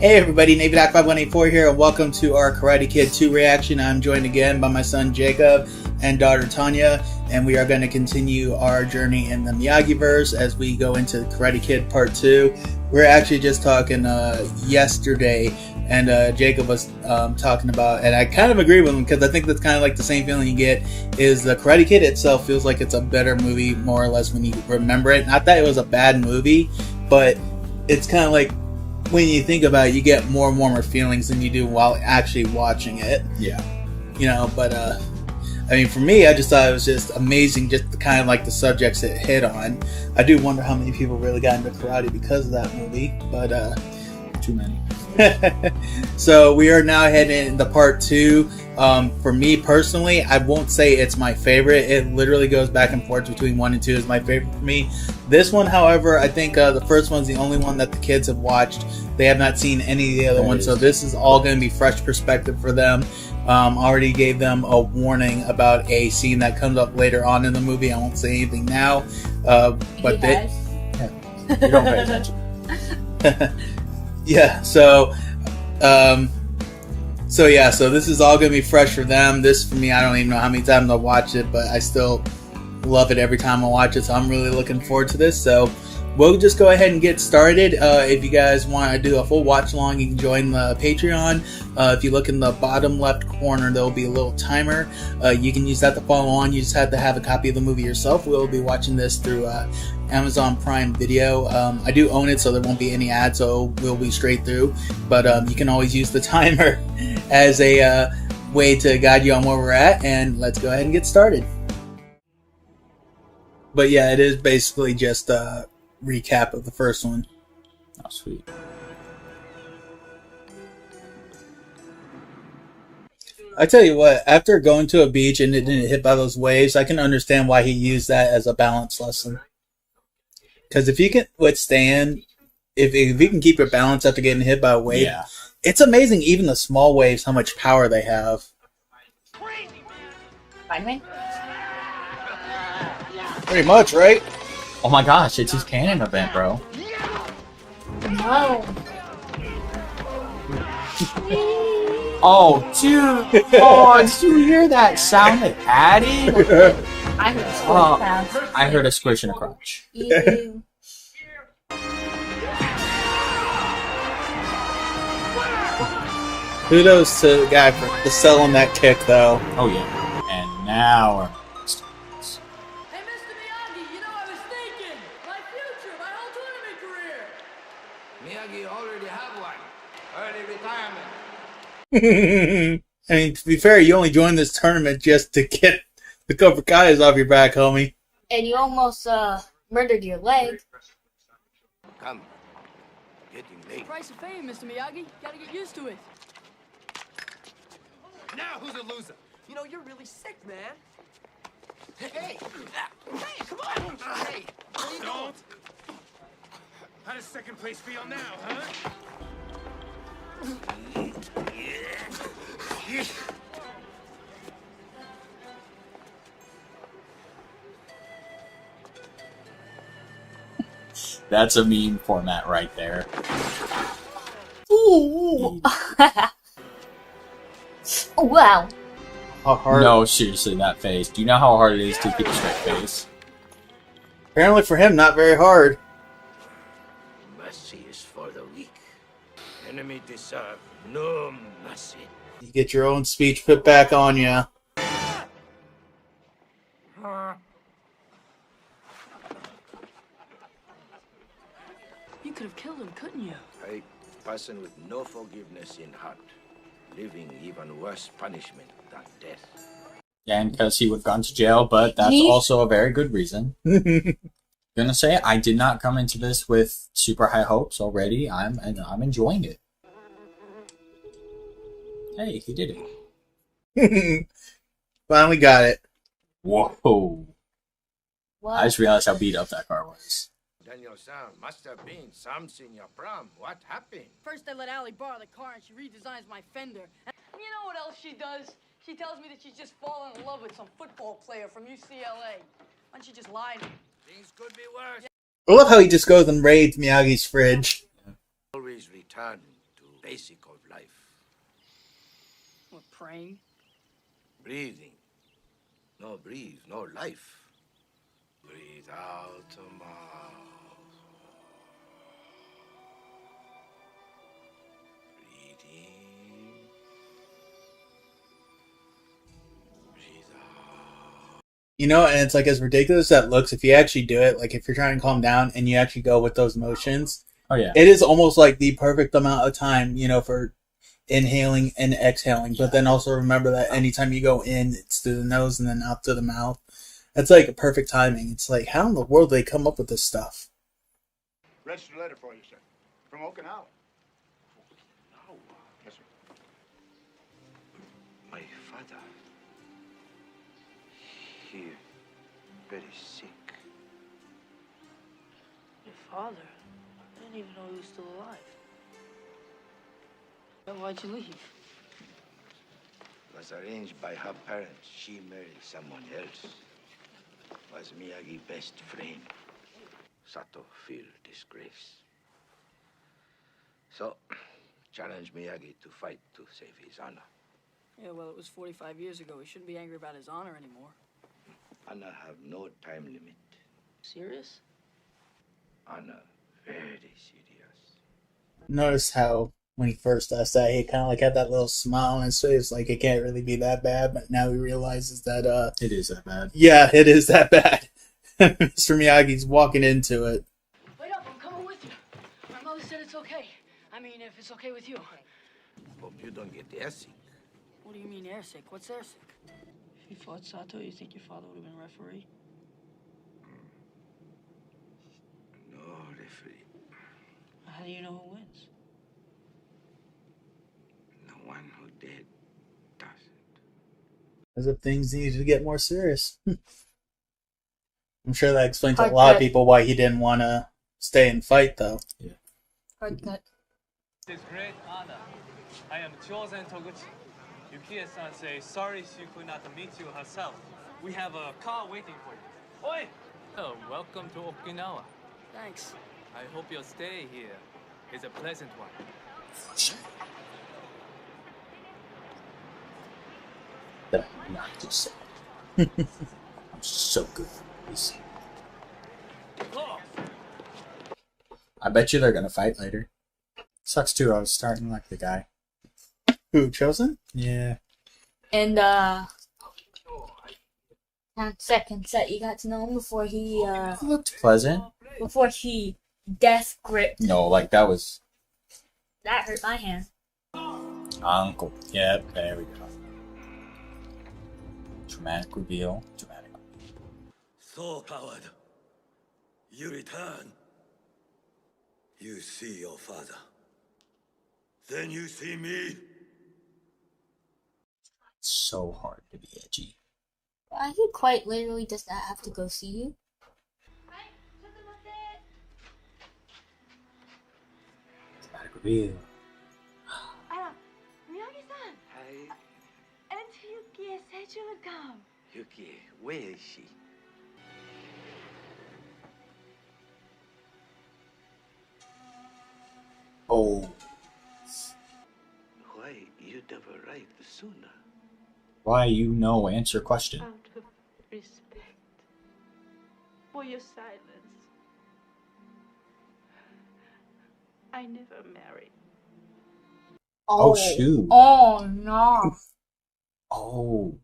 Hey everybody, NavyDoc5184 here, and welcome to our Karate Kid 2 reaction. I'm joined again by my son Jacob and daughter Tanya, and we are going to continue our journey in the Miyagi-verse as we go into Karate Kid Part 2. We're actually just talking yesterday, and Jacob was talking about, and I kind of agree with him, because I think that's kind of like the same feeling you get, is the Karate Kid itself feels like it's a better movie, more or less, when you remember it. Not that it was a bad movie, but it's kind of like, when you think about it, you get more and warmer feelings than you do while actually watching it. Yeah. You know, but, I mean, for me, I just thought it was just amazing, just the kind of like the subjects it hit on. I do wonder how many people really got into karate because of that movie, but, too many. So we are now heading into Part 2. For me personally, I won't say it's my favorite. It literally goes back and forth between 1 and 2 is my favorite for me. This one, however, I think the first one's the only one that the kids have watched. They have not seen any of the other ones, so this is all going to be fresh perspective for them. Already gave them a warning about a scene that comes up later on in the movie. I won't say anything now, but they, You don't pay attention. yeah. So this is all going to be fresh for them. This, for me, I don't even know how many times I'll watch it, but I still love it every time I watch it, so I'm really looking forward to this. So we'll just go ahead and get started. If you guys want to do a full watch along, you can join the Patreon. If you look in the bottom left corner, there will be a little timer. You can use that to follow on. You just have to have a copy of the movie yourself. We'll be watching this through Amazon Prime Video. I do own it, so there won't be any ads, so we'll be straight through. But you can always use the timer as a way to guide you on where we're at. And let's go ahead and get started. But yeah, it is basically just a recap of the first one. Oh, sweet. I tell you what, after going to a beach and it didn't hit by those waves, I can understand why he used that as a balance lesson. Because if you can withstand, if you can keep your balance after getting hit by a wave, Yeah. It's amazing, even the small waves, how much power they have. Spider-Man? Pretty much, right? Oh my gosh, it's his canon event, bro. No. Oh, dude. Oh, did you hear that sound it added? I heard a squish sound. I heard a squish and a crunch. Ew. Kudos to the guy for selling that kick, though. Oh, yeah. And now we're... Hey, Mr. Miyagi, you know, I was thinking, my future, my whole tournament career. Miyagi already have one. Early retirement. I mean, to be fair, you only joined this tournament just to get the Cobra Kai's off your back, homie. And you almost murdered your leg. Come. Getting late. Price of fame, Mr. Miyagi. Gotta get used to it. Now who's a loser? You know, you're really sick, man. Hey! Hey, come on! Hey! What are you doing? How does second place feel now, huh? That's a meme format right there. Ooh. Wow. How hard? No, seriously, that face. Do you know how hard it is to keep a straight face? Apparently for him, not very hard. Mercy is for the weak. Enemy deserve no mercy. You get your own speech put back on you. You could have killed him, couldn't you? A person with no forgiveness in heart, living even worse punishment than death. And because he would have gone to jail, but that's also a very good reason. Gonna say, I did not come into this with super high hopes already. I'm enjoying it. Hey, he did it. Finally got it. Whoa. What? I just realized how beat up that car was. Daniel-san must have been some senior prom. What happened? First, I let Allie borrow the car, and she redesigns my fender. And you know what else she does? She tells me that she's just fallen in love with some football player from UCLA. Why don't you just lie to me? Things could be worse. I love how he just goes and raids Miyagi's fridge. Always return to basic of life. What, praying? Breathing. No breathe, no life. Breathe out the mouth. Breathe in. Breathe out. You know, and it's like as ridiculous as that looks, if you actually do it, like if you're trying to calm down and you actually go with those motions, Oh yeah. it is almost like the perfect amount of time, you know, for inhaling and exhaling. But then also remember that anytime you go in, it's through the nose and then out to the mouth. That's like a perfect timing. It's like, how in the world do they come up with this stuff? Registered letter for you, sir. From Okinawa. Yes, sir. My father. He very sick. Your father? I didn't even know he was still alive. Then why'd you leave? Was arranged by her parents. She married someone else. Was Miyagi best friend. Sato feel disgrace. So, challenged Miyagi to fight to save his honor. Yeah, well, it was 45 years ago. He shouldn't be angry about his honor anymore. Honor have no time limit. Serious? Honor very serious. Notice how when he first asked that, he kind of like had that little smile on his face, like it can't really be that bad. But now he realizes that, It is that bad. yeah, it is that bad. Mr. Miyagi's walking into it. Wait up, I'm coming with you. My mother said it's okay. I mean, if it's okay with you. Hope you don't get airsick. What do you mean airsick? What's airsick? If you fought Sato, you think your father would have been referee? No referee. How do you know who wins? The one who did doesn't. As if things needed to get more serious. I'm sure that explains to a Hard lot of cut. people why he didn't want to stay and fight, though. Hard cut. It is great honor. I am chosen Toguchi. Yukie-san says sorry she could not meet you herself. We have a car waiting for you. Oi! Oh, welcome to Okinawa. Thanks. I hope your stay here is a pleasant one. That I'm not just saying. I'm so good at this. I bet you they're gonna fight later. Sucks too, I was starting like the guy. Who, Chosen? Yeah. And, second set, you got to know him before he, Looked pleasant. death gripped. No, like that was That hurt my hand. Uncle. Yep, there we go. Dramatic reveal. Dramatic. So, coward. You return. You see your father. Then you see me. It's so hard to be edgy. He quite literally does not have to go see you. Dramatic reveal. Miyagi-san! Hi, Aunt Yuki said you would come. Yuki. Where is she? Oh. Why you never write sooner? Why you know answer question. Out of respect for your silence. I never married. Oh, shoot. Oh, no. Oh.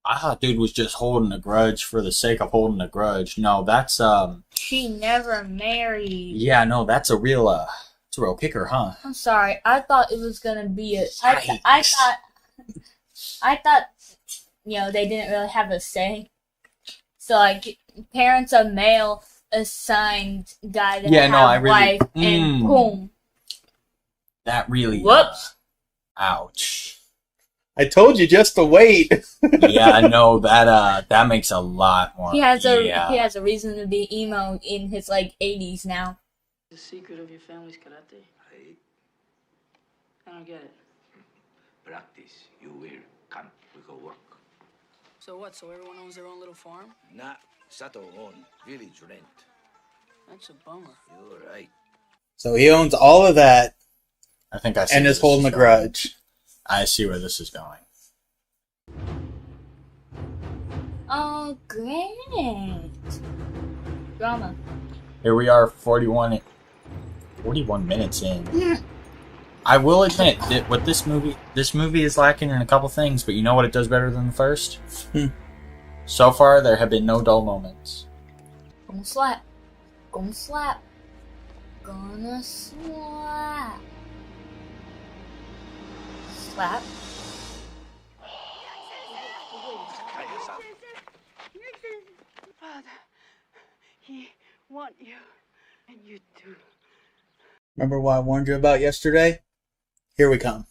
I thought dude was just holding a grudge for the sake of holding a grudge. No, that's She never married. yeah, no, that's a real kicker, huh? I'm sorry. I thought it was gonna be a. Yikes. I thought, you know, they didn't really have a say. So like, parents of male assigned guy to Yeah, have no, I really- wife, and boom. That really Whoops. Ouch. I told you just to wait. Yeah, I know that makes a lot more. He has yeah. a reason to be emo in his like 80s now. The secret of your family's karate? Hey, I don't get it. practice. You will. Come, we go work. So what, so everyone owns their own little farm? Nah, Sato own village rent. That's a bummer. You're right. So he owns all of that, I think I see. And is holding a grudge. I see where this is going. Oh, great. Drama. Here we are, 41 minutes in. I will admit that with this movie is lacking in a couple things, but you know what it does better than the first? So far, there have been no dull moments. Gonna slap. Gonna slap. Gonna slap. Slap. Father, he want you, and you too. Remember what I warned you about yesterday? Here we come.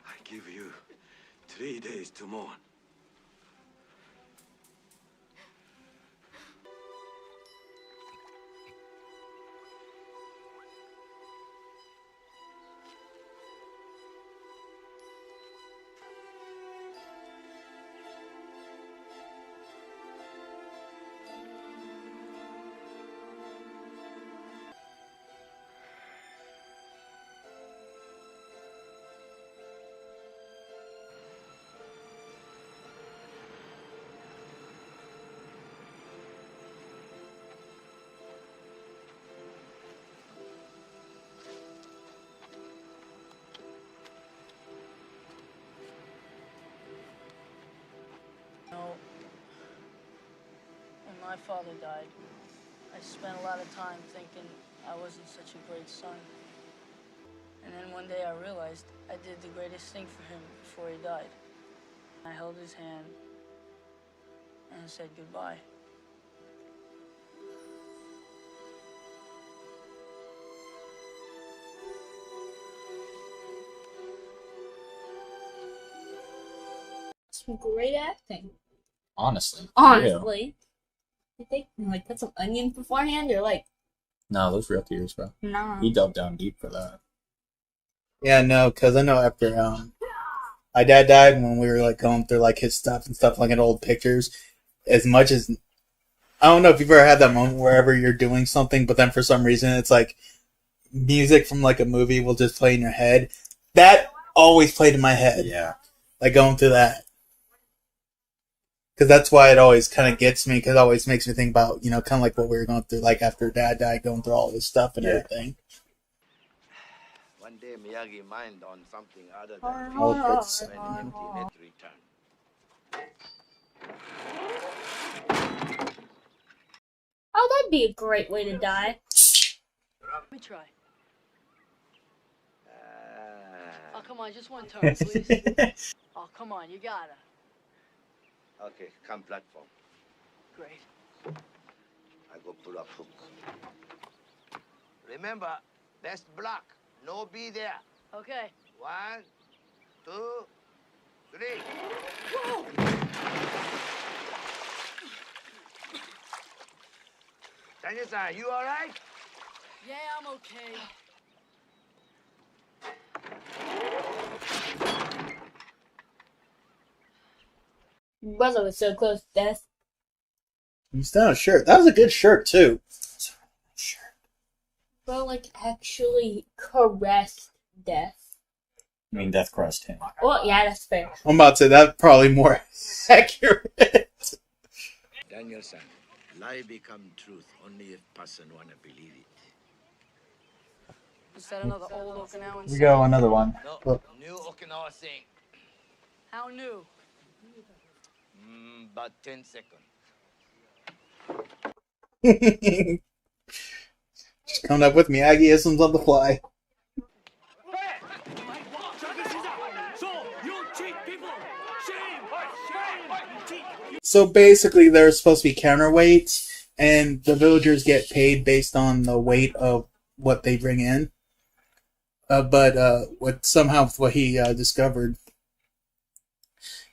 I give you 3 days to mourn. No. When my father died, I spent a lot of time thinking I wasn't such a great son. And then one day I realized I did the greatest thing for him before he died. I held his hand and said goodbye. Some great acting. Honestly. Honestly. You think like put some onion beforehand or like No, those real tears, bro. nah. He dug down deep for that. Yeah, no, because I know after my dad died, when we were like going through like his stuff and stuff, like in old pictures, as much as I don't know if you've ever had that moment wherever you're doing something, but then for some reason it's like music from like a movie will just play in your head. That always played in my head. Yeah. Like going through that. Because that's why it always kind of gets me, because it always makes me think about, you know, kind of like what we were going through, like after Dad died, going through all this stuff and everything. One day Miyagi mind on something other than Oh, when it's- an empty net return. Oh, that'd be a great way to die. Let me try. Oh, come on, just one turn, please. Oh, come on, you gotta. Okay, come platform. Great. I go pull up hook. Remember, best block. No be there. Okay. 1, 2, 3. Whoa! Tanya-san, you all right? Yeah, I'm okay. Brother was so close to death. He's done a shirt. That was a good shirt, too. Bro, like, actually caressed death. I mean, death crushed him. Well, yeah, that's fair. I'm about to say that's probably more accurate. Daniel-san, lie become truth only if person wanna believe it. Is that another old Okinawan We saying? go another one. No, new Okinawa saying. How new? About 10 seconds. Just coming up with Miyagi-isms on the fly. So basically, there's supposed to be counterweights, and the villagers get paid based on the weight of what they bring in. But what he discovered,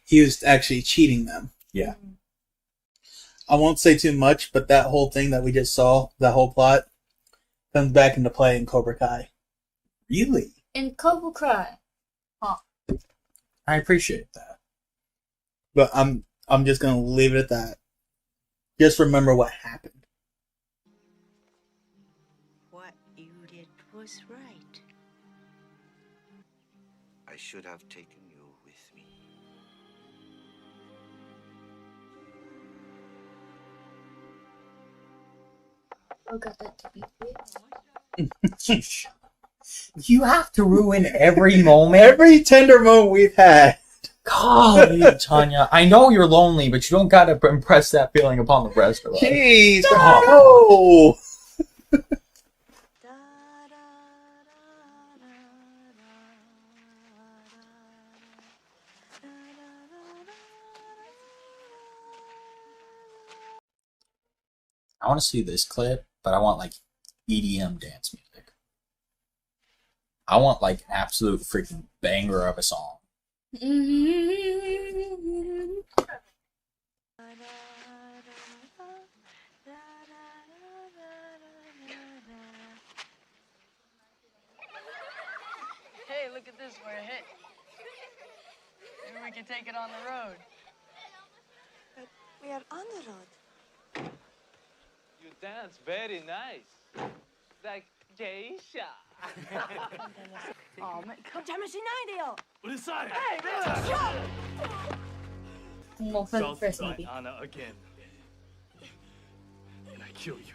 he was actually cheating them. Yeah. I won't say too much, but that whole thing that we just saw, that whole plot, comes back into play in Cobra Kai. Really? and Cub will cry. I appreciate that. But I'm just gonna leave it at that. Just remember what happened. What you did was right. I should have taken you with me. Oh, got that to be You have to ruin every moment. Every tender moment we've had. Golly, Tanya. I know you're lonely, but you don't gotta impress that feeling upon the rest of us. Jeez, Oh. no. I want to see this clip, but I want like EDM dance music. I want like an absolute freaking banger of a song. Hey, look at this, we're a hit. Maybe we can take it on the road. But we are on the road. You dance very nice. Like geisha. Oh, man, come 잠을 쉬나요? Ulisai! Hey, man, Well, for the first Southside movie. Anna again. And I kill you.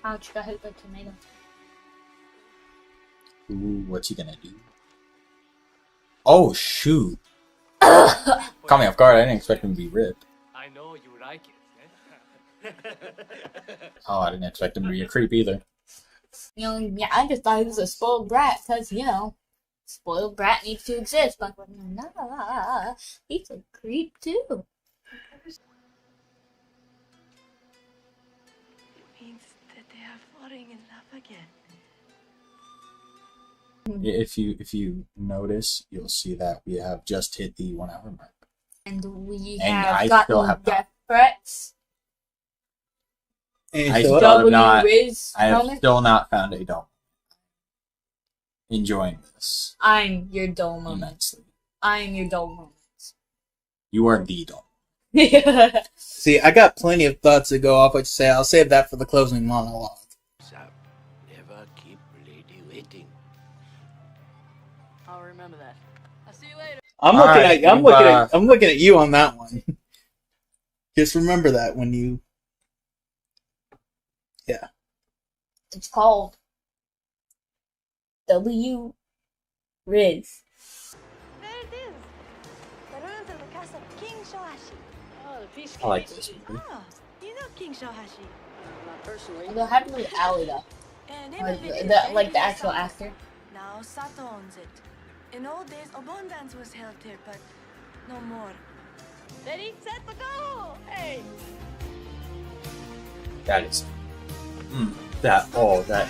Ouch, got hit by a tomato. Ooh, what's he gonna do? Oh, shoot. Caught me off guard. I didn't expect him to be ripped. I know you like it. Oh, I didn't expect him to be a creep either. You know, yeah, I just thought he was a spoiled brat because, you know, spoiled brat needs to exist. But nah, he's a creep too. It means that they are falling in love again. If you notice, you'll see that we have just hit the 1 hour mark. And we And have I gotten still have not. death threats. And I so- still have not. Riz I have moment. still not found a dome. Enjoying this I'm your dull moment. immensely. I'm your dull moment. You are the dome. See, I got plenty of thoughts to go off, but say I'll save that for the closing monologue. Sam, never keep lady waiting. I'll remember that. I'll see you later. I'm All looking right, at I'm we've, looking at I'm looking at you on that one. Just remember that when you. Yeah. It's called W. Riz. There it is. The ruins of the castle of King Shohashi. Oh, the piece I like this movie. Ah, you know King Shohashi. Not personally. What happened with Ali though? Name Or of it is like the Lady actual Sato. actor? Now Sato owns it. In old days, abundance was held here, but no more. Ready, set, go! Hey! That is. That.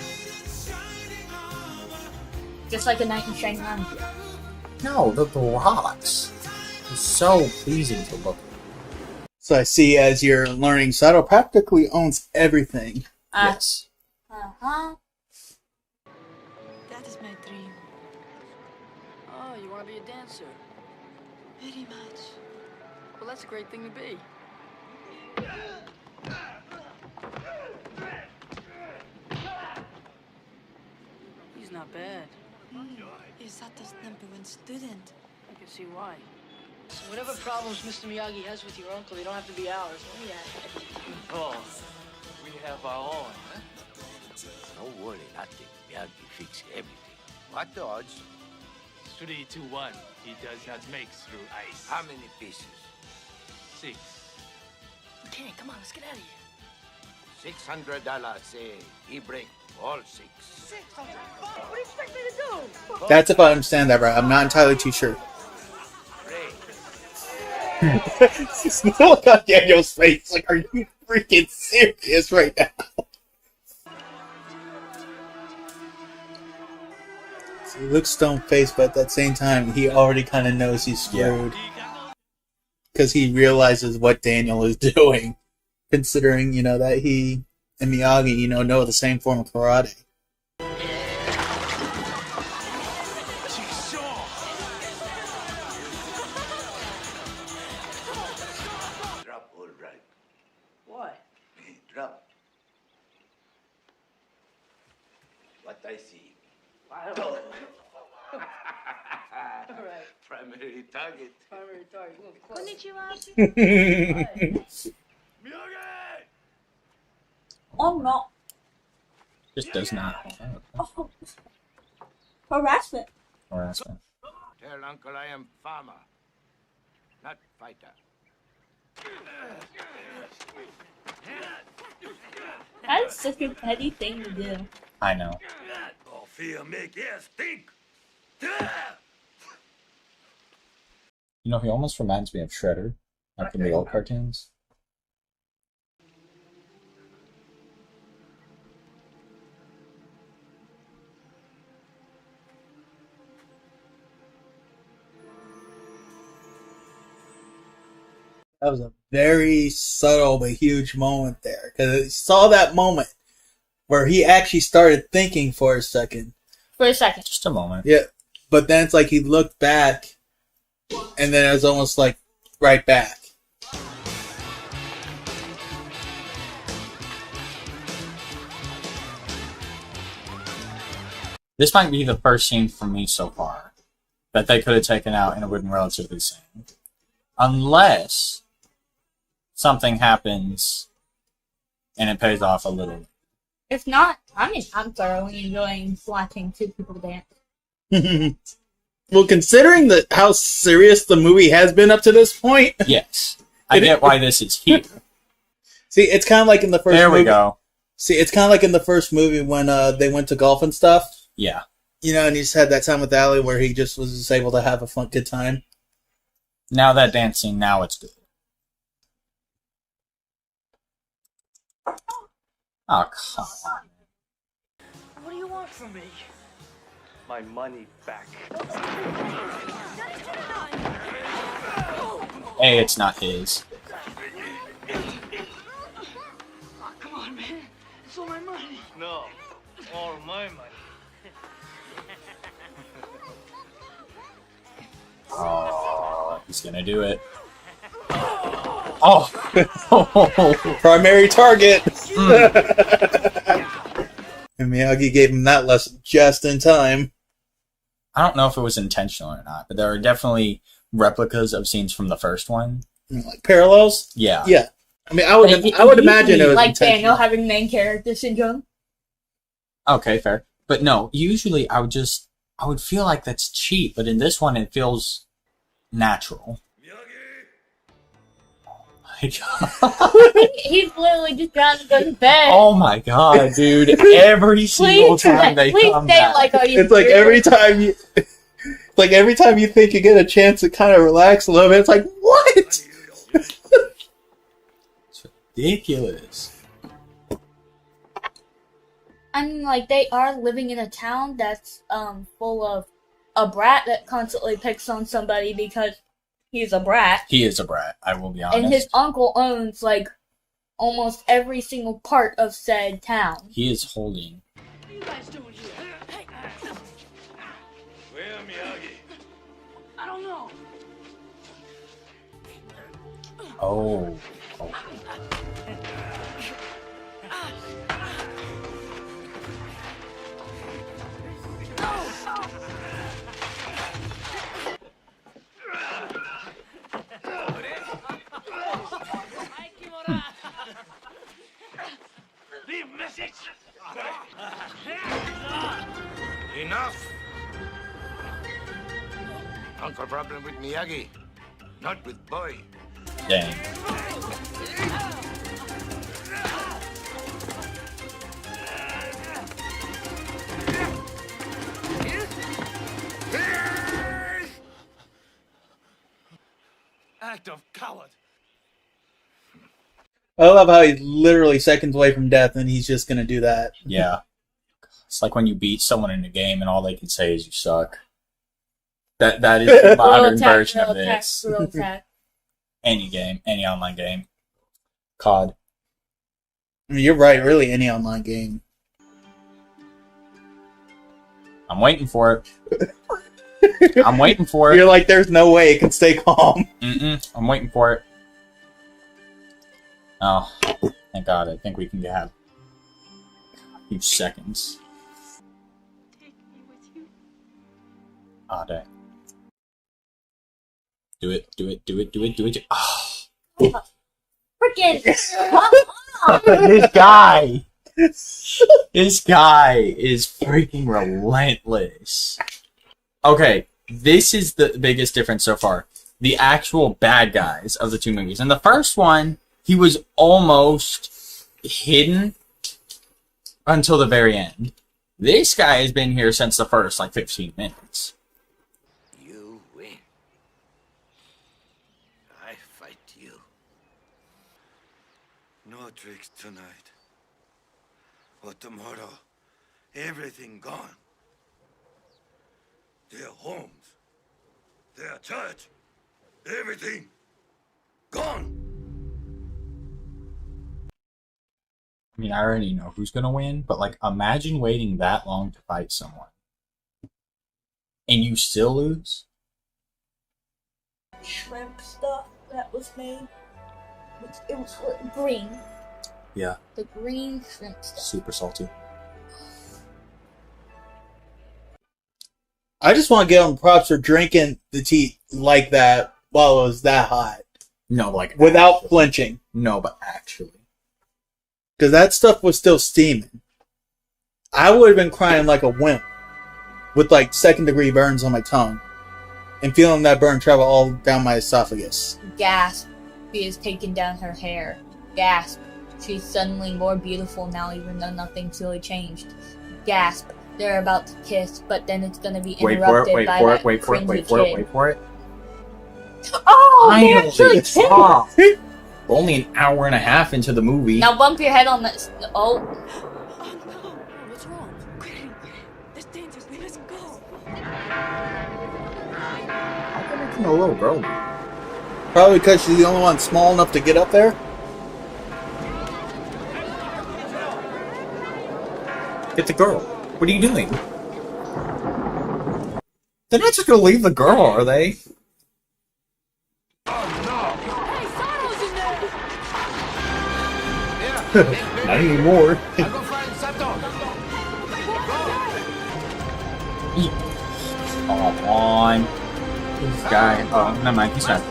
Just like a knight in shining armor. No, the rocks. It's so pleasing to look at. So I see as you're learning, Sato practically owns everything. Yes. Uh-huh. That is my dream. Oh, you want to be a dancer? Very much. Well, that's a great thing to be. He's not bad. He's Sato's number one student. I can see why. So whatever problems Mr. Miyagi has with your uncle, they don't have to be ours. Oh, yeah. Oh, we have our own. Huh? No worry, nothing. Miyagi fix everything. What the odds? 3-2-1. He does not make through ice. How many pieces? 6. Okay, come on, let's get out of here. $600. Say he break all 6. What do you expect me to do? That's if I understand that right. I'm not entirely too sure. Look on Daniel's face. Like, are you freaking serious right now? So he looks stone-faced, but at that same time, he already kind of knows he's screwed. Because he realizes what Daniel is doing. Considering, you know, that he and Miyagi, know the same form of karate. Drop, all right. Why? Drop. What I see. I don't know. All right. Primary target. Primary target. Look close. Miyagi! Oh no. Just does not. Oh. Harassment. Harassment. Tell Uncle I am farmer, not fighter. That's such a petty thing to do. I know. Oh, fear make air stink. He almost reminds me of Shredder, like in the old cartoons. That was a very subtle but huge moment there. Because I saw that moment where he actually started thinking for a second. For a second. Just a moment. Yeah. But then it's like he looked back, and then it was almost like right back. This might be the first scene for me so far that they could have taken out and it would have been relatively the same. Unless something happens and it pays off a little. If not, I'm thoroughly enjoying watching two people dance. Well, considering how serious the movie has been up to this point, yes, I get why this is here. See, it's kind of like in the first. There movie. we go. See, it's kind of like in the first movie when they went to golf and stuff. Yeah. And he just had that time with Allie where he just was just able to have a good time. Now that dancing, now it's good. Oh, come on. What do you want from me? My money back. A, it's not his. Oh, come on, man. It's all my money. No, all my money. Oh, he's gonna do it. Oh! Primary target! And Miyagi gave him that lesson just in time. I don't know if it was intentional or not, but there are definitely replicas of scenes from the first one. Like parallels? Yeah. Yeah. I mean, I would imagine it was like intentional. Daniel having main character syndrome. Okay, fair. But no, usually I would feel like that's cheap, but in this one it feels natural. Oh my god. He's literally just trying to go to bed. Oh my god, dude. Every single time they come back. Like, are you It's like every time you... Like every time you think you get a chance to kind of relax a little bit, it's like, what? It's ridiculous. I mean, like, they are living in a town that's full of a brat that constantly picks on somebody because he's a brat. He is a brat, I will be honest. And his uncle owns, like, almost every single part of said town. He is holding. What are you guys doing here? Hey. Where, Miyagi? I don't know. Oh. Leave message. Enough. Uncle problem with Miyagi, not with boy. Dang. Act of coward. I love how he's literally seconds away from death and he's just gonna do that. Yeah. It's like when you beat someone in a game and all they can say is you suck. That is the modern version of this. Real attack. Any game, any online game. COD. I mean, you're right. Really, any online game. I'm waiting for it. I'm waiting for it. You're like, there's no way it can stay calm. I'm waiting for it. Oh, thank God. I think we can have a few seconds. Take me with you. Ah, dang. Do it, do it, do it, do it, do it. Oh. Freaking! This guy! This guy is freaking relentless. Okay, this is the biggest difference so far. The actual bad guys of the two movies. In the first one, he was almost hidden until the very end. This guy has been here since the first, 15 minutes. You win. I fight you. No tricks tonight. Or tomorrow. Everything gone. Their homes. Their church. Everything. Gone. I mean, I already know who's gonna win, but imagine waiting that long to fight someone. And you still lose? Shrimp stuff that was made. It was green. Yeah. The green shrimp stuff. Super salty. I just want to give them props for drinking the tea like that while it was that hot. No, without actually. flinching. No, but actually. Because that stuff was still steaming. I would have been crying like a wimp with second-degree burns on my tongue and feeling that burn travel all down my esophagus. Gasp. She has taken down her hair. Gasp. She's suddenly more beautiful now even though nothing's really changed. Gasp. They're about to kiss, but then it's going to be interrupted by that cringy kid. Wait for it. Oh, they actually kissed! We're only an hour and a half into the movie. Now bump your head on this. Oh. Oh no! What's wrong? Quickly! There's danger. We must go. How come it's a little girl? Probably because she's the only one small enough to get up there. Get the girl. What are you doing? They're not just gonna leave the girl, are they? Hey, Sato's in there! Not anymore. I'll go find Sato. Come on. This guy. Oh, never mind. He's not. I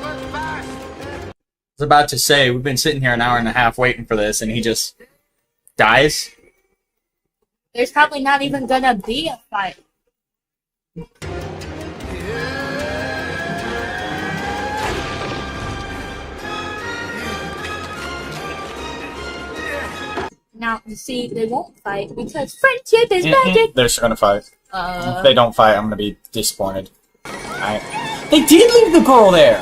was about to say, we've been sitting here an hour and a half waiting for this, and he just dies. There's probably not even gonna be a fight. Now, you see, they won't fight because friendship is magic! They're just gonna fight. If they don't fight, I'm gonna be disappointed. They did leave the girl there!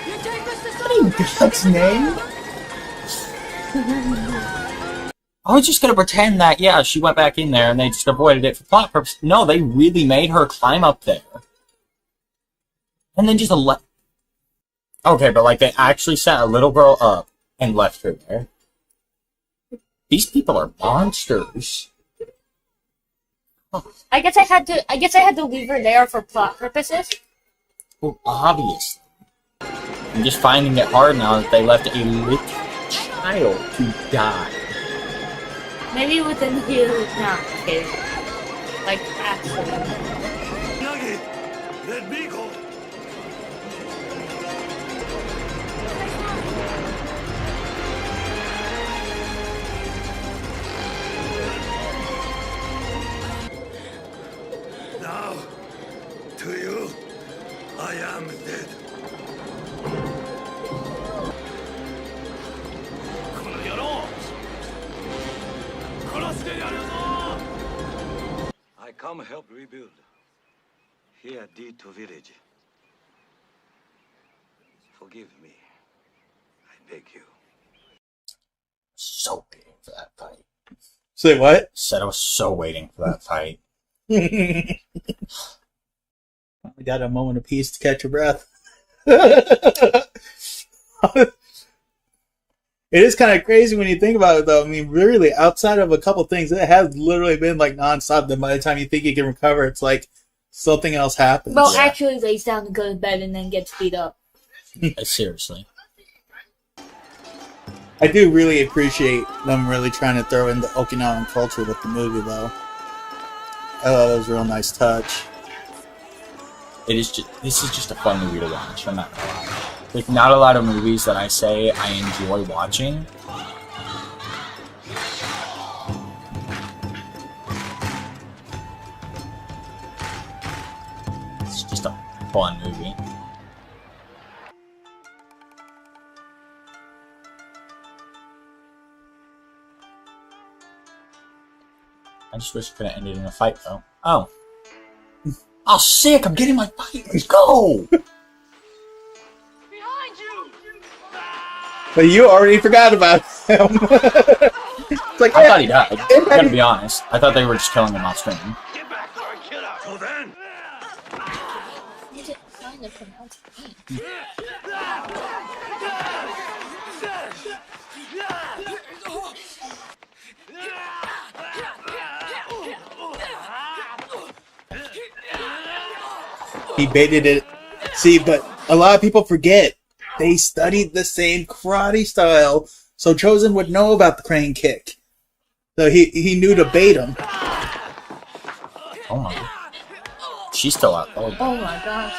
You take us to What in God's name? I was just gonna pretend that, yeah, she went back in there and they just avoided it for plot purposes. No, they really made her climb up there. And then just Okay, but they actually set a little girl up and left her there. These people are monsters. I guess I had to leave her there for plot purposes. Well, obviously. I'm just finding it hard now that they left a little child to die. Maybe within you, not kidding. Actually. Nugget, let me go. Now, to you, I am dead. I come help rebuild. Here at D2 village. Forgive me. I beg you. So waiting for that fight. Say what? Said I was so waiting for that fight. I got a moment of peace to catch your breath. It is kind of crazy when you think about it, though. I mean, really, outside of a couple things, it has literally been like nonstop. Then by the time you think you can recover, it's like something else happens. Well, actually lays down to go to bed and then gets beat up. Seriously. I do really appreciate them really trying to throw in the Okinawan culture with the movie, though. I thought that was a real nice touch. This is just a fun movie to watch. I'm not gonna lie. Like, not a lot of movies that I say I enjoy watching. It's just a fun movie. I just wish it could have ended in a fight, though. Oh. Oh, sick! I'm getting my fight! Let's go! But you already forgot about him. It's like, I thought he died. I'm gonna be honest. I thought they were just killing him off screen. Get back or I kill her. So then. Is it trying to pronounce it? He baited it. See, but a lot of people forget they studied the same karate style, so Chosen would know about the crane kick. So he knew to bait him. Oh my god. She's still out. Oh my gosh.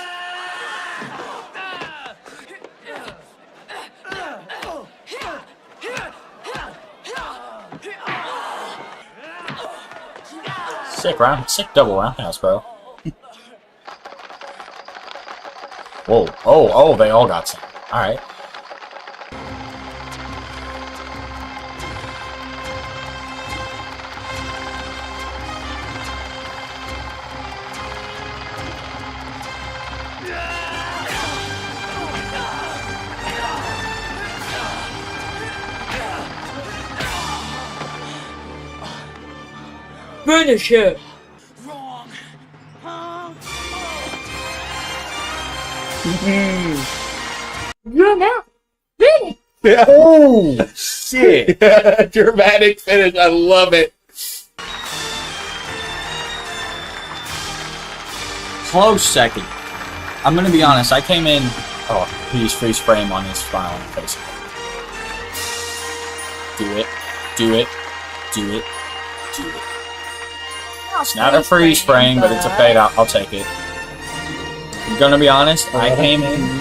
Sick double roundhouse, bro. Whoa. Oh, they all got some. Alright. Finish it! You're now. Finish! Oh, shit. Dramatic finish. I love it. Close second. I'm gonna be honest, I came in... Oh, he's freeze frame on his smile on his face. Do it. Do it. Do it. Do it. It's not a freeze frame, but it's a fade out. I'll take it. I'm gonna be honest, I came in...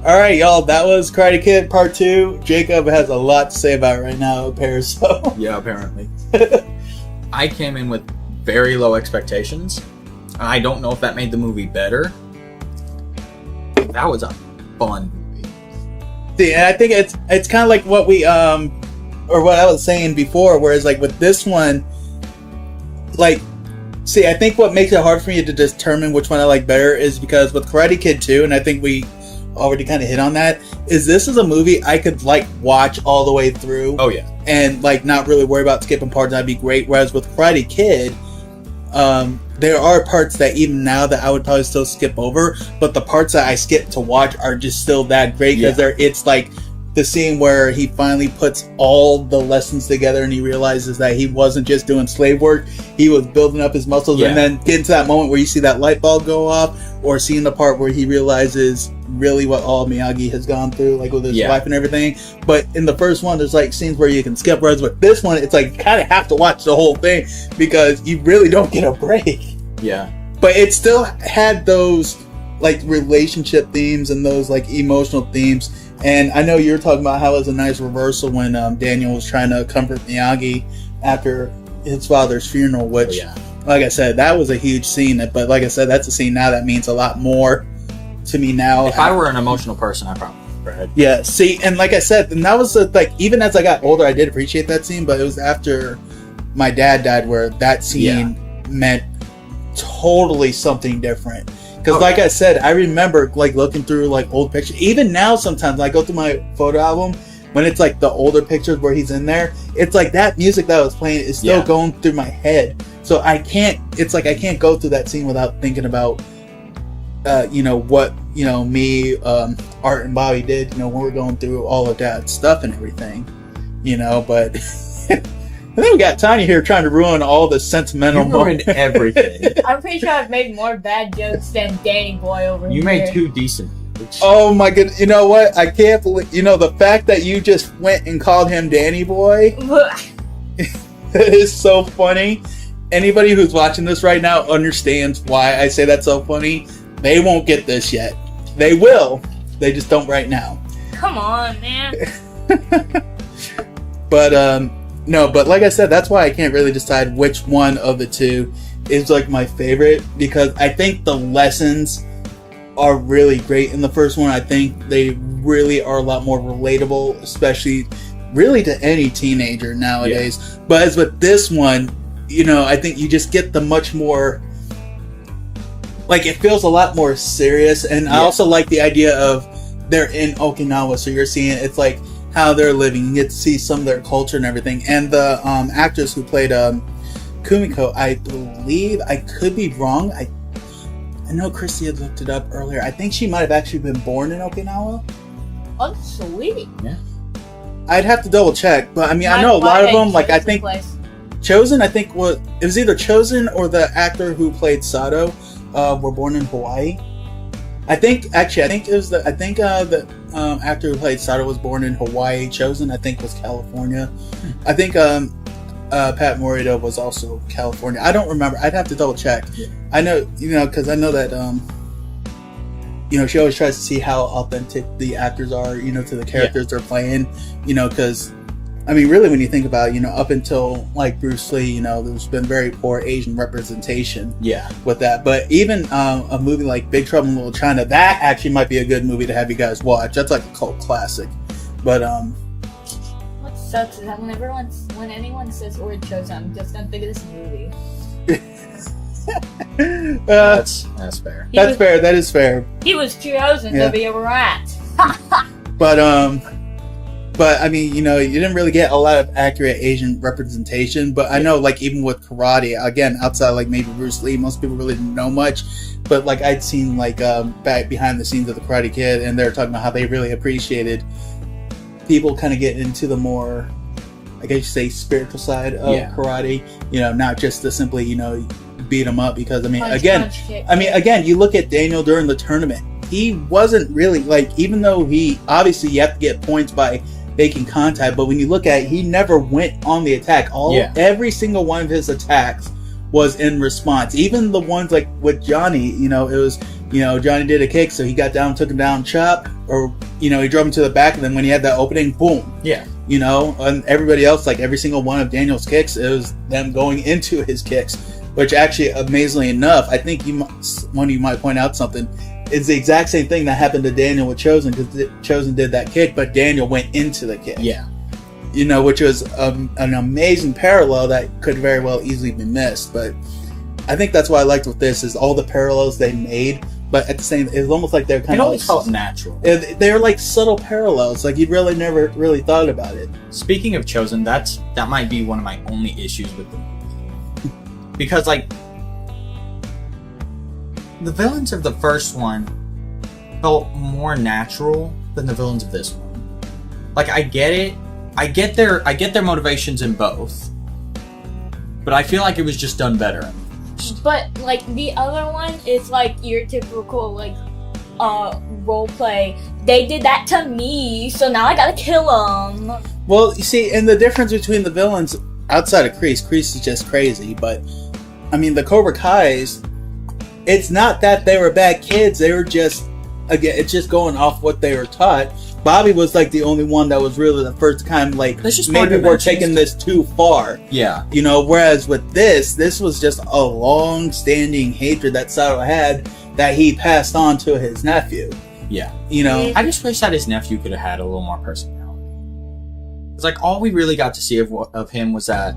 Alright, y'all, that was Karate Kid Part 2. Jacob has a lot to say about it right now, it appears so. Yeah, apparently. I came in with very low expectations. I don't know if that made the movie better. That was a fun movie. See, and I think it's kind of like what we, or what I was saying before, whereas like with this one, like, see, I think what makes it hard for me to determine which one I like better is because with Karate Kid 2, and I think we already kind of hit on that, is this is a movie I could like watch all the way through. Oh yeah. And like not really worry about skipping parts, that'd be great. Whereas with Karate Kid, there are parts that even now that I would probably still skip over, but the parts that I skip to watch are just still that great because it's like the scene where he finally puts all the lessons together and he realizes that he wasn't just doing slave work, he was building up his muscles, and then getting to that moment where you see that light bulb go off, or seeing the part where he realizes really what all Miyagi has gone through, like with his wife and everything. But in the first one, there's like scenes where you can skip, whereas with this one, it's like you kind of have to watch the whole thing because you really don't get a break. Yeah. But it still had those like relationship themes and those like emotional themes. And I know you were talking about how it was a nice reversal when Daniel was trying to comfort Miyagi after his father's funeral, which, like I said, that was a huge scene. But like I said, that's a scene now that means a lot more to me now. If I were an emotional person, I probably would. Yeah, see, and like I said, and that was like, even as I got older, I did appreciate that scene, but it was after my dad died where that scene meant totally something different. Because like I said, I remember like looking through like old pictures. Even now sometimes I go through my photo album, when it's like the older pictures where he's in there, it's like that music that was playing is still going through my head. So I can't go through that scene without thinking about what me, Art, and Bobby did. When we're going through all of that stuff and everything. But and then we got Tanya here trying to ruin all the sentimental. You ruined everything. I'm pretty sure I've made more bad jokes than Danny Boy over here. You made 2 decent. Oh my goodness! You know what? I can't believe the fact that you just went and called him Danny Boy. That is so funny. Anybody who's watching this right now understands why I say that's so funny. They won't get this yet. They will. They just don't right now. Come on, man. But no. But like I said, that's why I can't really decide which one of the two is like my favorite, because I think the lessons are really great in the first one. I think they really are a lot more relatable, especially really to any teenager nowadays. Yeah. But as with this one, I think you just get the much more, like, it feels a lot more serious. And I also like the idea of they're in Okinawa, so you're seeing it's like how they're living. You get to see some of their culture and everything. And the actress who played Kumiko, I believe, I could be wrong, I know Christy had looked it up earlier. I think she might have actually been born in Okinawa. Oh, sweet. Yeah. I'd have to double check, but I mean, I know a lot of them. Like, I think Chosen. I think it was either Chosen or the actor who played Sato were born in Hawaii. I think it was the actor who played Sato was born in Hawaii. Chosen, I think, was California. I think Pat Morita was also California. I don't remember. I'd have to double check. Yeah. I know, because I know that, she always tries to see how authentic the actors are, to the characters they're playing, because, I mean, really, when you think about it, up until, like, Bruce Lee, there's been very poor Asian representation with that. But even a movie like Big Trouble in Little China, that actually might be a good movie to have you guys watch. That's like a cult classic. But, what sucks is that when anyone says the word Chosen, I'm just gonna think of this movie. That's fair. That is fair. He was chosen to be a rat. But I mean, you didn't really get a lot of accurate Asian representation. But I know, like, even with karate, again, outside like maybe Bruce Lee, most people really didn't know much. But like, I'd seen like back behind the scenes of the Karate Kid, and they're talking about how they really appreciated people kind of getting into the more, I guess you say, spiritual side of karate. Not just to simply beat them up, because I mean, again, you look at Daniel during the tournament. He wasn't really, like, even though you have to get points by making contact, but when you look at it, he never went on the attack. Every single one of his attacks was in response. Even the ones like with Johnny, it was, Johnny did a kick, so he got down, took him down, chop, or, he drove him to the back, and then when he had that opening, boom. Yeah. And everybody else, like, every single one of Daniel's kicks, it was them going into his kicks, which actually, amazingly enough, I think one of you might point out something. It's the exact same thing that happened to Daniel with Chosen, because Chosen did that kick, but Daniel went into the kick. Yeah. Which was an amazing parallel that could very well easily be missed. But I think that's what I liked with this, is all the parallels they made, but at the same, it was almost like they're kind of... It always felt natural. They were like subtle parallels, like you'd really never really thought about it. Speaking of Chosen, that might be one of my only issues with the movie. Because, like, the villains of the first one felt more natural than the villains of this one. Like, I get it. I get their motivations in both. But I feel like it was just done better. But, like, the other one is, like, your typical, like, role play. They did that to me, so now I gotta kill them. Well, you see, and the difference between the villains outside of Kreese is just crazy, but, I mean, the Cobra Kais, it's not that they were bad kids, they were just, again, it's just going off what they were taught. Bobby was, like, the only one that was really the first time, like, maybe we're taking this too far. Yeah. Whereas with this was just a long-standing hatred that Sato had that he passed on to his nephew. Yeah. I just wish that his nephew could have had a little more personality. It's like, all we really got to see of him was that,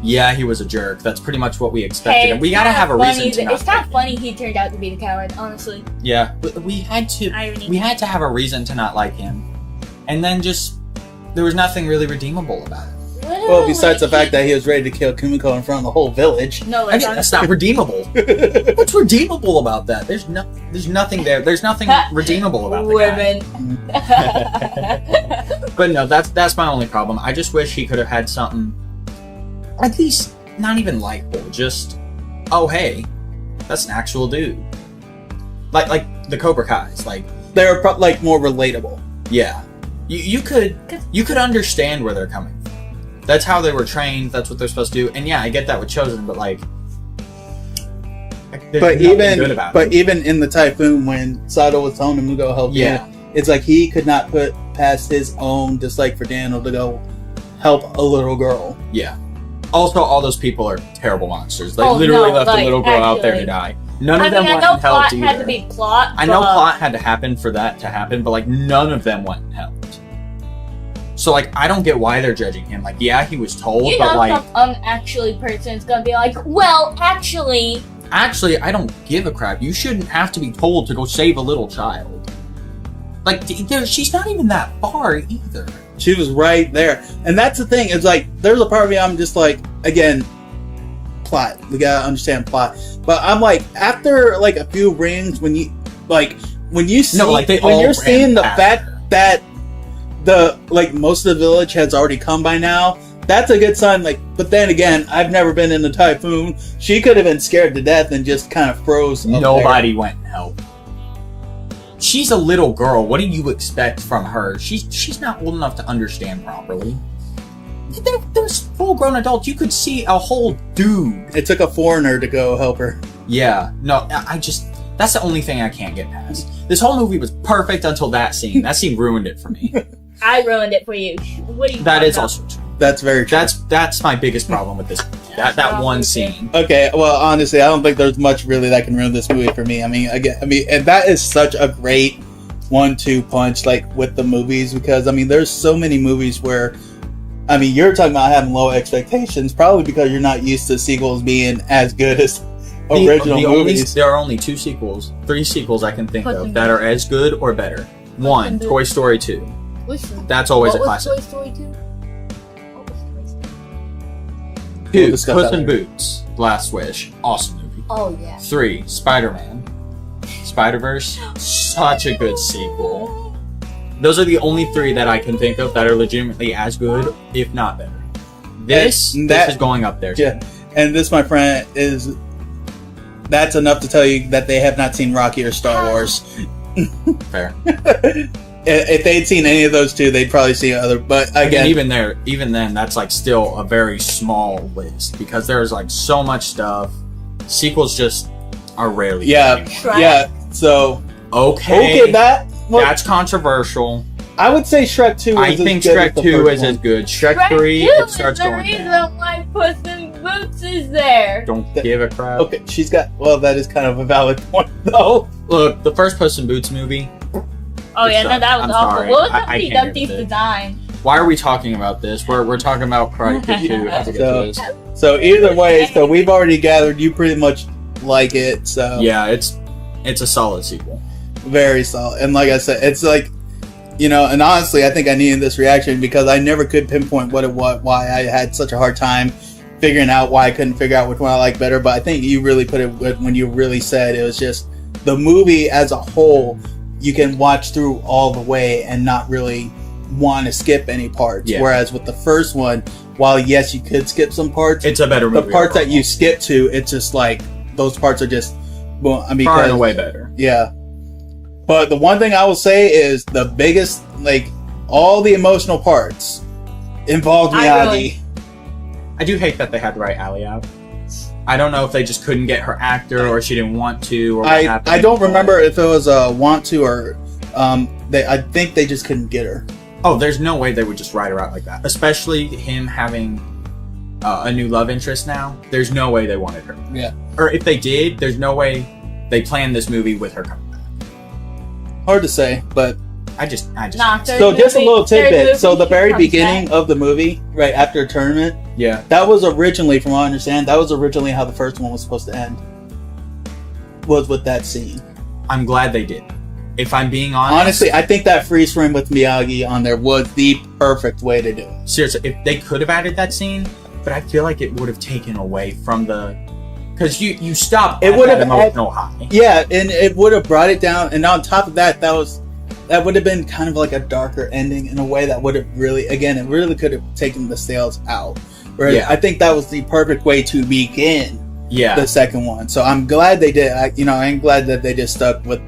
he was a jerk. That's pretty much what we expected. And we gotta have a reason to not. It's kind of funny he turned out to be the coward, honestly. Yeah, but we had to have a reason to not like him. And then there was nothing really redeemable about it. What Well, besides the fact that he was ready to kill Kumiko in front of the whole village. No, I mean, that's not redeemable. What's redeemable about that? There's nothing there. There's nothing redeemable about the guy. But no, that's my only problem. I just wish he could have had something, at least not even likable. Just, oh hey, that's an actual dude. Like the Cobra Kai's. Like they're like more relatable. Yeah, you could understand where they're coming from. That's how they were trained. That's what they're supposed to do. And yeah, I get that with Chosen, but like, but even in the typhoon when Sato was telling him to go help, it's like he could not put past his own dislike for Daniel to go help a little girl. Yeah. Also, all those people are terrible monsters. They literally left a little girl out there to die. None of them went and helped either. Had to be plot. I know plot had to happen for that to happen, but like none of them went and helped. So like I don't get why they're judging him. Like yeah, he was told, but like some actually person's gonna be like, well, actually, I don't give a crap. You shouldn't have to be told to go save a little child. Like she's not even that far either. She was right there, and that's the thing. It's like there's a part of me I'm just like, again, plot. We gotta understand plot. But I'm like, after like a few rings, when you see when you're seeing the fact that the like most of the village has already come by now, that's a good sign. Like, but then again, I've never been in the typhoon. She could have been scared to death and just kind of froze. Nobody went and helped. She's a little girl. What do you expect from her? She's not old enough to understand properly. There's full-grown adults. You could see a whole dude. It took a foreigner to go help her. Yeah. No, that's the only thing I can't get past. This whole movie was perfect until that scene. That scene ruined it for me. I ruined it for you. What do you? That is also true. That's very true. That's my biggest problem with this. That one scene. Okay, well, honestly, I don't think there's much really that can ruin this movie for me. I mean, and that is such a great 1-2 punch, like with the movies, because I mean, there's so many movies where, I mean, you're talking about having low expectations, probably because you're not used to sequels being as good as original movies. There are only 3 sequels I can think of that are as good or better. 1, Toy Story 2. That's always a classic. Toy Story 2? 2, Puss in Boots, Last Wish, awesome movie. Oh yeah. 3, Spider-Man, Spider-Verse, such a good sequel. Those are the only 3 that I can think of that are legitimately as good, if not better. This is going up there. Yeah, and this, my friend, that's enough to tell you that they have not seen Rocky or Star Wars. Fair. If they'd seen any of those 2, they'd probably see other. But again, even then, that's like still a very small list because there's like so much stuff. Sequels just are rarely. Yeah, yeah. So okay, that's controversial. I would say Shrek 2. I think Shrek 2 is as good. Shrek 3 it starts going down. The reason why Puss in Boots is there. Don't give a crap. Okay, she's got. Well, that is kind of a valid point, though. Look, the first Puss in Boots movie. Oh yeah, no, that was awful. Sorry. What was Humpty Dumpty's design? Why are we talking about this? We're talking about Karate Kid 2. So either way, so we've already gathered you pretty much like it. So yeah, it's a solid sequel. Very solid, and like I said, it's like, you know, and honestly, I think I needed this reaction because I never could pinpoint why I had such a hard time figuring out why I couldn't figure out which one I like better. But I think you really put it when you really said it was just the movie as a whole. You can watch through all the way and not really want to skip any parts. Yeah. Whereas with the first one, while yes, you could skip some parts, it's a better movie. The parts that you skip to, it's just like those parts are just, well, I mean, far and away better. Yeah. But the one thing I will say is the biggest, like, all the emotional parts involved Miyagi. I do hate that they had to write Allie out. I don't know if they just couldn't get her actor or she didn't want to. Or what happened. I don't remember if it was a want to or I think they just couldn't get her. Oh, there's no way they would just write her out like that. Especially him having a new love interest now. There's no way they wanted her. Yeah. Or if they did, there's no way they planned this movie with her coming back. Hard to say, but I just. So just a little tidbit. So the very beginning of the movie, right after a tournament, yeah, that was originally, from what I understand, that was originally how the first one was supposed to end. Was with that scene. I'm glad they did. If I'm being honest. Honestly, I think that freeze frame with Miyagi on there was the perfect way to do it. Seriously, if they could have added that scene, but I feel like it would have taken away from the... Because you stop it would have emotional high. Yeah, and it would have brought it down. And on top of that, that would have been kind of like a darker ending in a way that would have really, again, it really could have taken the sales out. Whereas I think that was the perfect way to begin the second one. So I'm glad they did. I'm glad that they just stuck with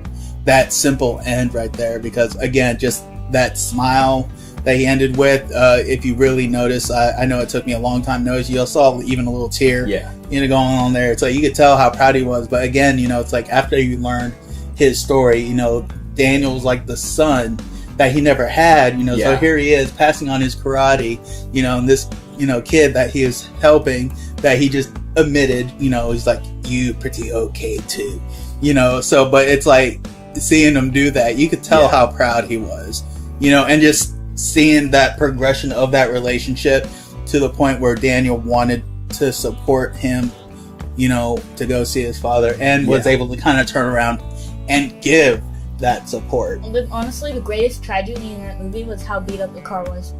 that simple end right there, because again, just that smile that he ended with, if you really notice, I know it took me a long time to notice, you saw even a little tear going on there. It's like you could tell how proud he was. But again, it's like after you learned his story, Daniel was like the son that he never had, so here he is passing on his karate, and this kid that he is helping, that he just admitted, he's like, you pretty okay too, so, but it's like seeing him do that, you could tell how proud he was, and just seeing that progression of that relationship to the point where Daniel wanted to support him, to go see his father, and was able to kind of turn around and give that support. Honestly, the greatest tragedy in that movie was how beat up the car was.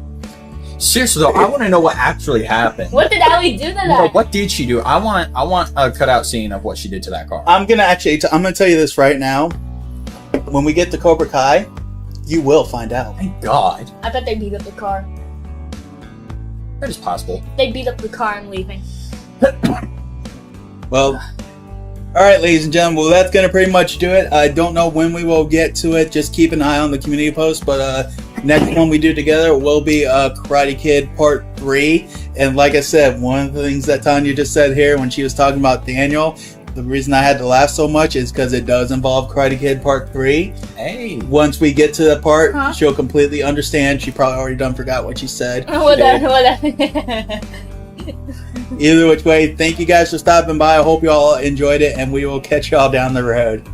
Seriously though, I want to know what actually happened. What did Allie do to that? What did she do? I want a cutout scene of what she did to that car. I'm gonna tell you this right now. When we get to Cobra Kai, you will find out. Thank God. I bet they beat up the car. That is possible. They beat up the car and leaving. Well, alright, ladies and gentlemen, well, that's going to pretty much do it. I don't know when we will get to it. Just keep an eye on the community post. But next one we do together will be Karate Kid Part 3. And like I said, one of the things that Tanya just said here when she was talking about Daniel, the reason I had to laugh so much is because it does involve Karate Kid Part 3. Hey. Once we get to that part, she'll completely understand. She probably already forgot what she said. Whatever. Either which way, thank you guys for stopping by. I hope you all enjoyed it, and we will catch y'all down the road.